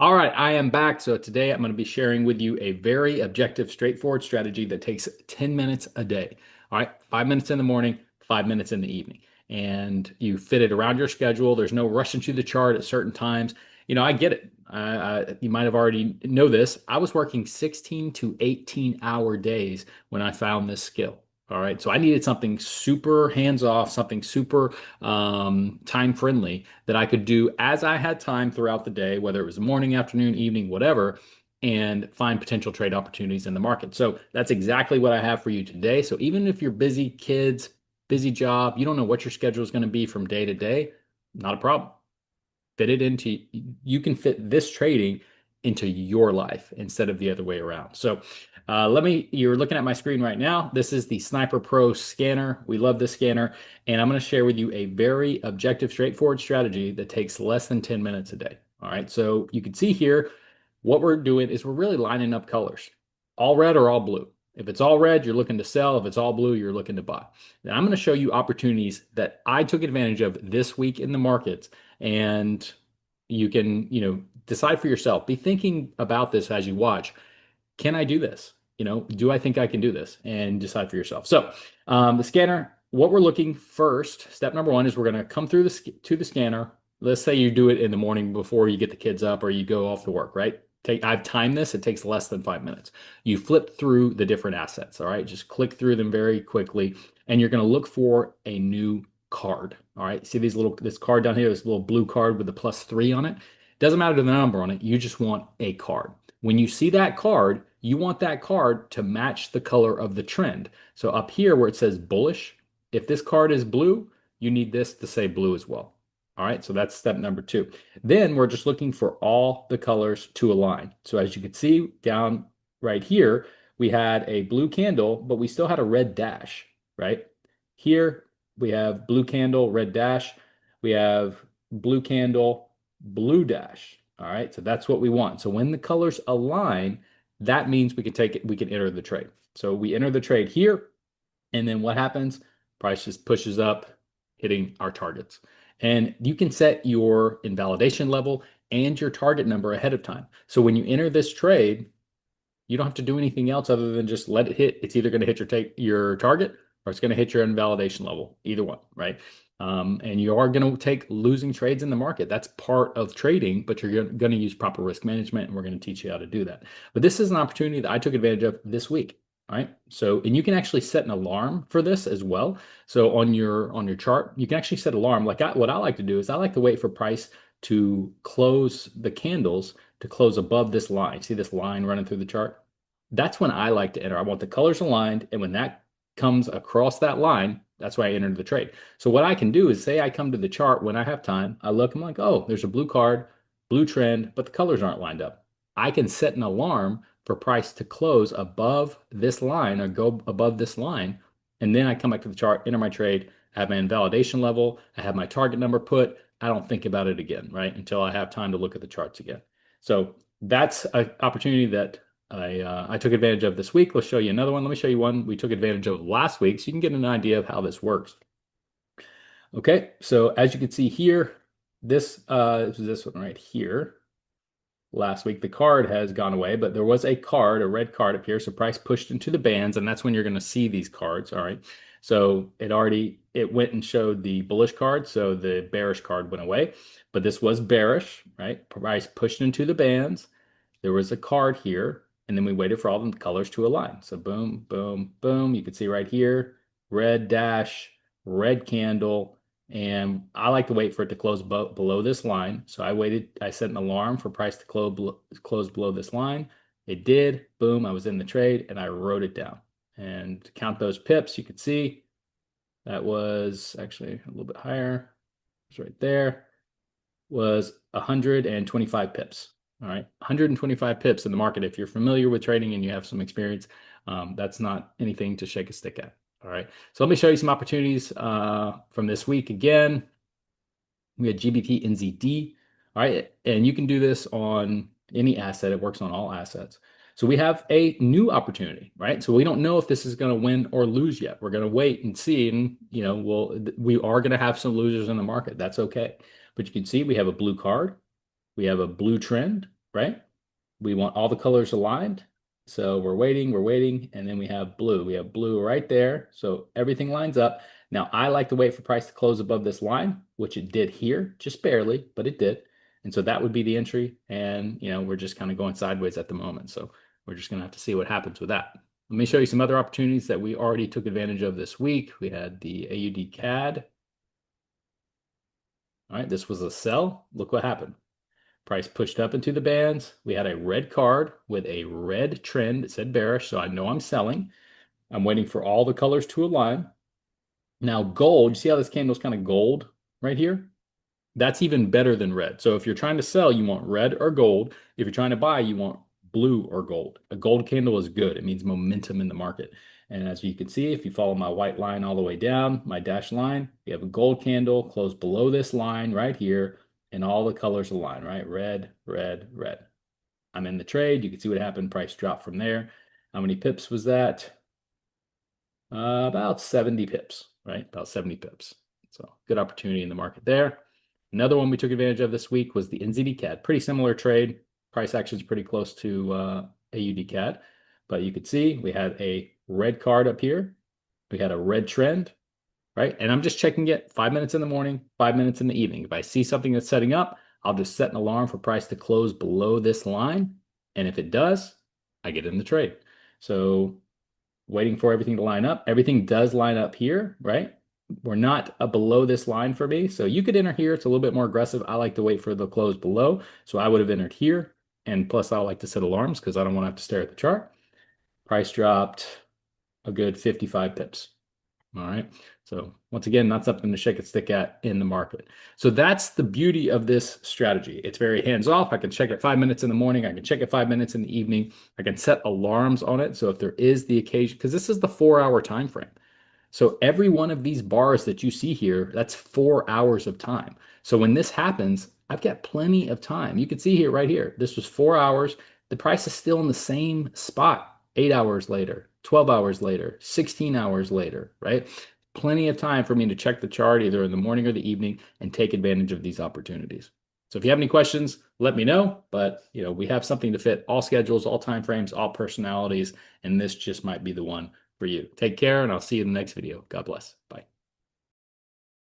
All right, I am back. So today I'm going to be sharing with you a very objective, straightforward strategy that takes 10 minutes a day. All right, 5 minutes in the morning, 5 minutes in the evening. And you fit it around your schedule. There's no rushing to the chart at certain times. I get it. You might have already know this. I was working 16 to 18-hour days when I found this skill. All right, so I needed something super hands off, something super time friendly that I could do as I had time throughout the day, whether it was morning, afternoon, evening, whatever, and find potential trade opportunities in the market. So that's exactly what I have for you today. So even if you're busy, kids, busy job, you don't know what your schedule is going to be from day to day, not a problem. Fit it into, you can fit this trading into your life instead of the other way around. So you're looking at my screen right now. This is the Sniper Pro scanner. We love this scanner. And I'm going to share with you a very objective, straightforward strategy that takes less than 10 minutes a day. All right. So you can see here, what we're doing is we're really lining up colors, all red or all blue. If it's all red, you're looking to sell. If it's all blue, you're looking to buy. Now, I'm going to show you opportunities that I took advantage of this week in the markets, and you can, decide for yourself. Be thinking about this as you watch. Can I do this? Do I think I can do this? And decide for yourself. So, the scanner, what we're looking first, step number one is we're going to come through to the scanner. Let's say you do it in the morning before you get the kids up or you go off to work, right? I've timed this. It takes less than 5 minutes. You flip through the different assets. All right. Just click through them very quickly. And you're going to look for a new card. All right. See this card down here, this little blue card with the +3 on it. Doesn't matter the number on it. You just want a card. When you see that card, you want that card to match the color of the trend. So up here where it says bullish, if this card is blue, you need this to say blue as well. All right, so that's step number two. Then we're just looking for all the colors to align. So as you can see down right here, we had a blue candle, but we still had a red dash, right? Here we have blue candle, red dash. We have blue candle, blue dash. All right, so that's what we want. So when the colors align, that means we can take it, we can enter the trade. So we enter the trade here, and then what happens? Price just pushes up, hitting our targets. And you can set your invalidation level and your target number ahead of time. So when you enter this trade, you don't have to do anything else other than just let it hit. It's either going to hit your target or it's going to hit your invalidation level, either one, right? And you are going to take losing trades in the market. That's part of trading, but you're going to use proper risk management, and we're going to teach you how to do that. But this is an opportunity that I took advantage of this week. All right. So, and you can actually set an alarm for this as well. So on your chart, you can actually set alarm. What I like to do is I like to wait for price to close the candles to close above this line. See this line running through the chart? That's when I like to enter. I want the colors aligned, and when that comes across that line, that's why I entered the trade. So what I can do is say I come to the chart when I have time, I look, I'm like, oh, there's a blue card, blue trend, but the colors aren't lined up. I can set an alarm for price to close above this line or go above this line. And then I come back to the chart, enter my trade, I have my invalidation level, I have my target number put. I don't think about it again, right? Until I have time to look at the charts again. So that's an opportunity that I took advantage of this week. Let's show you another one. Let me show you one we took advantage of last week so you can get an idea of how this works. Okay, so as you can see here, this was this one right here. Last week, the card has gone away, but there was a card, a red card up here. So price pushed into the bands, and that's when you're going to see these cards. All right. So it went and showed the bullish card. So the bearish card went away, but this was bearish, right? Price pushed into the bands. There was a card here, and then we waited for all the colors to align. So boom, boom, boom. You can see right here, red dash, red candle, and I like to wait for it to close below this line. So I set an alarm for price to close below this line. It did. Boom, I was in the trade and I wrote it down. And to count those pips, you could see that was actually a little bit higher. It's right there. Was 125 pips. All right, 125 pips in the market. If you're familiar with trading and you have some experience, that's not anything to shake a stick at. All right, so let me show you some opportunities from this week. Again, we had GBP NZD. All right, and you can do this on any asset. It works on all assets. So we have a new opportunity, right? So we don't know if this is going to win or lose yet. We're going to wait and see, and we are going to have some losers in the market. That's okay. But you can see we have a blue card, we have a blue trend, right? We want all the colors aligned. So we're waiting, and then we have blue. We have blue right there. So everything lines up. Now I like to wait for price to close above this line, which it did here, just barely, but it did. And so that would be the entry. And we're just kind of going sideways at the moment. So we're just gonna have to see what happens with that. Let me show you some other opportunities that we already took advantage of this week. We had the AUD CAD. All right, this was a sell. Look what happened. Price pushed up into the bands. We had a red card with a red trend that said bearish, so I know I'm selling. I'm waiting for all the colors to align. Now gold, you see how this candle's kind of gold right here? That's even better than red. So if you're trying to sell, you want red or gold. If you're trying to buy, you want blue or gold. A gold candle is good. It means momentum in the market. And as you can see, if you follow my white line all the way down, my dashed line, we have a gold candle close below this line right here, and all the colors align, right? Red, red, red. I'm in the trade. You can see what happened. Price dropped from there. How many pips was that? About 70 pips, right? About 70 pips. So good opportunity in the market there. Another one we took advantage of this week was the NZD CAD. Pretty similar trade. Price action is pretty close to AUD CAD. But you could see we had a red card up here. We had a red trend, right? And I'm just checking it 5 minutes in the morning, 5 minutes in the evening. If I see something that's setting up, I'll just set an alarm for price to close below this line. And if it does, I get in the trade. So waiting for everything to line up. Everything does line up here, right? We're not below this line for me. So you could enter here. It's a little bit more aggressive. I like to wait for the close below. So I would have entered here. And plus I like to set alarms because I don't want to have to stare at the chart. Price dropped a good 55 pips. All right. So once again, not something to shake a stick at in the market. So that's the beauty of this strategy. It's very hands off. I can check it 5 minutes in the morning. I can check it 5 minutes in the evening. I can set alarms on it. So if there is the occasion, because this is the 4 hour time frame. So every one of these bars that you see here, that's 4 hours of time. So when this happens, I've got plenty of time. You can see here, right here, this was 4 hours. The price is still in the same spot 8 hours later, 12 hours later, 16 hours later, right? Plenty of time for me to check the chart either in the morning or the evening and take advantage of these opportunities. So if you have any questions, let me know. But we have something to fit all schedules, all time frames, all personalities, and this just might be the one for you. Take care, and I'll see you in the next video. God bless. Bye.